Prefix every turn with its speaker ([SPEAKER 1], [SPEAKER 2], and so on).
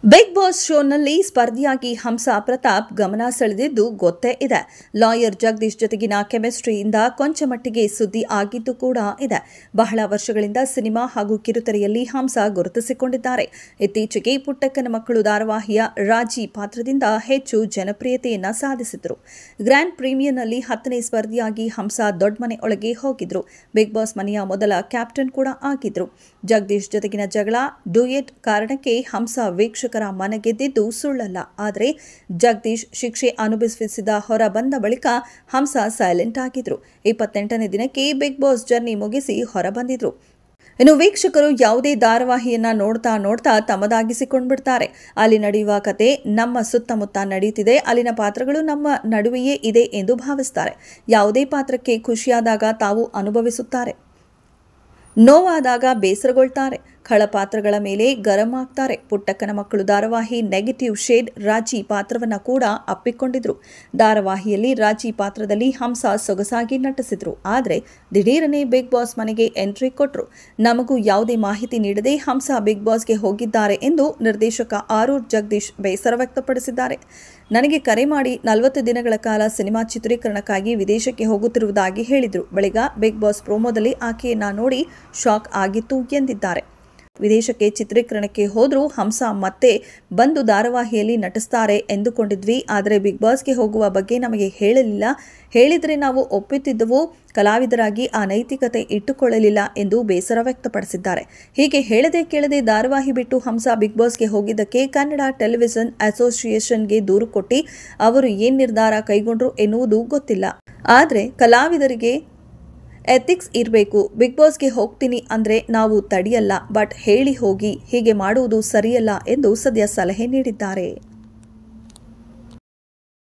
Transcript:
[SPEAKER 1] Big boss ಶೋನಲ್ಲಿ ಸ್ಪರ್ಧಿಯಾಗಿ ಹಂಸಾ ಪ್ರತಾಪ್ ಗಮನ ಸೆಳೆದಿದ್ದು ಗೊತ್ತೇ ಇದೆ. ಲಾಯರ್ ಜಗದೀಶ್ ಜೊತೆಗಿನ ಕೆಮಿಸ್ಟ್ರಿಯಿಂದ ಕೊಂಚ ಮಟ್ಟಿಗೆ ಸುದ್ದಿ ಆಗಿದ್ದು ಕೂಡ ಇದೆ. ಬಹಳ ವರ್ಷಗಳಿಂದ ಸಿನಿಮಾ ಹಾಗೂ ಕಿರುತೆರೆಯಲ್ಲಿ ಹಂಸಾ ಗುರುತಿಸಿಕೊಂಡಿದ್ದಾರೆ. ಇತ್ತೀಚೆಗೆ ಪುಟ್ಟಕ್ಕನ ಮಕ್ಕಳು ಧಾರಾವಾಹಿಯ ರಾಜಿ ಪಾತ್ರದಿಂದ ಹೆಚ್ಚು ಜನಪ್ರಿಯತೆಯನ್ನ ಸಾಧಿಸಿದ್ರು. ಗ್ರ್ಯಾಂಡ್ ಪ್ರೀಮಿಯರ್ನಲ್ಲಿ 10ನೇ ಸ್ಪರ್ಧಿಯಾಗಿ ಹಂಸಾ ದೊಡ್ಡಮನೆ ಒಳಗೆ ಹೋಗಿದ್ರು. ಬಿಗ್ ಬಾಸ್ ಮನೆಯ ಮೊದಲ ಕ್ಯಾಪ್ಟನ್ ಕೂಡ ಆಗಿದ್ರು. ಜಗದೀಶ್ ಜೊತೆಗಿನ ಜಗಳ, ಡ್ಯೂಯೆಟ್ ಕಾರಣಕ್ಕೆ ಹಂಸಾ ವೀಕ್ಷಕರ ಮನ ಗೆದ್ದಿದ್ದು ಸುಳ್ಳಲ್ಲ. ಆದರೆ ಜಗದೀಶ್ ಶಿಕ್ಷೆ ಅನುಭವಿಸಿದ ಹೊರ ಬಂದ ಬಳಿಕ ಹಂಸಾ ಸೈಲೆಂಟ್ ಆಗಿದ್ರು. 28ನೇ ದಿನಕ್ಕೆ ಬಿಗ್ ಬಾಸ್ ಜರ್ನಿ ಮುಗಿಸಿ ಹೊರ ಬಂದಿದ್ರು. ಇನ್ನು ವೀಕ್ಷಕರು ಯಾವುದೇ ಧಾರಾವಾಹಿಯನ್ನ ನೋಡ್ತಾ ತಮ್ಮದಾಗಿಸಿಕೊಂಡ್ಬಿಡ್ತಾರೆ. ಅಲ್ಲಿ ನಡೆಯುವ ಕತೆ ನಮ್ಮ ಸುತ್ತಮುತ್ತ ನಡೆಯುತ್ತಿದೆ, ಅಲ್ಲಿನ ಪಾತ್ರಗಳು ನಮ್ಮ ನಡುವೆಯೇ ಇದೆ ಎಂದು ಭಾವಿಸ್ತಾರೆ. ಯಾವುದೇ ಪಾತ್ರಕ್ಕೆ ಖುಷಿಯಾದಾಗ ತಾವು ಅನುಭವಿಸುತ್ತಾರೆ, ನೋವಾದಾಗ ಬೇಸರಗೊಳ್ತಾರೆ, ಖಳಪಾತ್ರಗಳ ಮೇಲೆ ಗರಂ ಆಗ್ತಾರೆ. ಪುಟ್ಟಕ್ಕನ ಮಕ್ಕಳು ಧಾರಾವಾಹಿ ನೆಗೆಟಿವ್ ಶೇಡ್ ರಾಜಿ ಪಾತ್ರವನ್ನ ಕೂಡ ಅಪ್ಪಿಕೊಂಡಿದ್ರು. ಧಾರಾವಾಹಿಯಲ್ಲಿ ರಾಜಿ ಪಾತ್ರದಲ್ಲಿ ಹಂಸಾ ಸೊಗಸಾಗಿ ನಟಿಸಿದ್ರು. ಆದರೆ ದಿಢೀರನೆ ಬಿಗ್ ಬಾಸ್ ಮನೆಗೆ ಎಂಟ್ರಿ ಕೊಟ್ರು. ನಮಗೂ ಯಾವುದೇ ಮಾಹಿತಿ ನೀಡದೆ ಹಂಸಾ ಬಿಗ್ ಬಾಸ್ಗೆ ಹೋಗಿದ್ದಾರೆ ಎಂದು ನಿರ್ದೇಶಕ ಆರೂರ್ ಜಗದೀಶ್ ಬೇಸರ ವ್ಯಕ್ತಪಡಿಸಿದ್ದಾರೆ. ನನಗೆ ಕರೆ ಮಾಡಿ 40 ದಿನಗಳ ಕಾಲ ಸಿನಿಮಾ ಚಿತ್ರೀಕರಣಕ್ಕಾಗಿ ವಿದೇಶಕ್ಕೆ ಹೋಗುತ್ತಿರುವುದಾಗಿ ಹೇಳಿದ್ರು. ಬಳಿಕ ಬಿಗ್ ಬಾಸ್ ಪ್ರೋಮೋದಲ್ಲಿ ಆಕೆಯನ್ನ ನೋಡಿ ಶಾಕ್ ಆಗಿತ್ತು ಎಂದಿದ್ದಾರೆ. ವಿದೇಶಕ್ಕೆ ಚಿತ್ರೀಕರಣಕ್ಕೆ ಹೋದ್ರೂ ಹಂಸಾ ಮತ್ತೆ ಬಂದು ಧಾರಾವಾಹಿಯಲ್ಲಿ ನಟಿಸ್ತಾರೆ ಎಂದುಕೊಂಡಿದ್ವಿ. ಆದರೆ ಬಿಗ್ ಬಾಸ್ಗೆ ಹೋಗುವ ಬಗ್ಗೆ ನಮಗೆ ಹೇಳಲಿಲ್ಲ. ಹೇಳಿದರೆ ನಾವು ಒಪ್ಪುತ್ತಿದ್ದವು. ಕಲಾವಿದರಾಗಿ ಆ ನೈತಿಕತೆ ಇಟ್ಟುಕೊಳ್ಳಲಿಲ್ಲ ಎಂದು ಬೇಸರ ವ್ಯಕ್ತಪಡಿಸಿದ್ದಾರೆ. ಹೀಗೆ ಹೇಳದೆ ಕೇಳದೆ ಧಾರಾವಾಹಿ ಬಿಟ್ಟು ಹಂಸಾ ಬಿಗ್ ಬಾಸ್ಗೆ ಹೋಗಿದ್ದಕ್ಕೆ ಕನ್ನಡ ಟೆಲಿವಿಷನ್ ಅಸೋಸಿಯೇಷನ್ಗೆ ದೂರು ಕೊಟ್ಟು ಅವರು ಏನ್ ನಿರ್ಧಾರ ಕೈಗೊಂಡ್ರು ಎನ್ನುವುದು ಗೊತ್ತಿಲ್ಲ. ಆದರೆ ಕಲಾವಿದರಿಗೆ ಎಥಿಕ್ಸ್ ಇರಬೇಕು. ಬಿಗ್ ಬಾಸ್ಗೆ ಹೋಗ್ತೀನಿ ಅಂದ್ರೆ ನಾವು ತಡೆಯಲ್ಲ, ಬಟ್ ಹೇಳಿ ಹೋಗಿ, ಹೀಗೆ ಮಾಡುವುದು ಸರಿಯಲ್ಲ ಎಂದು ಸದ್ಯ ಸಲಹೆ ನೀಡಿದ್ದಾರೆ.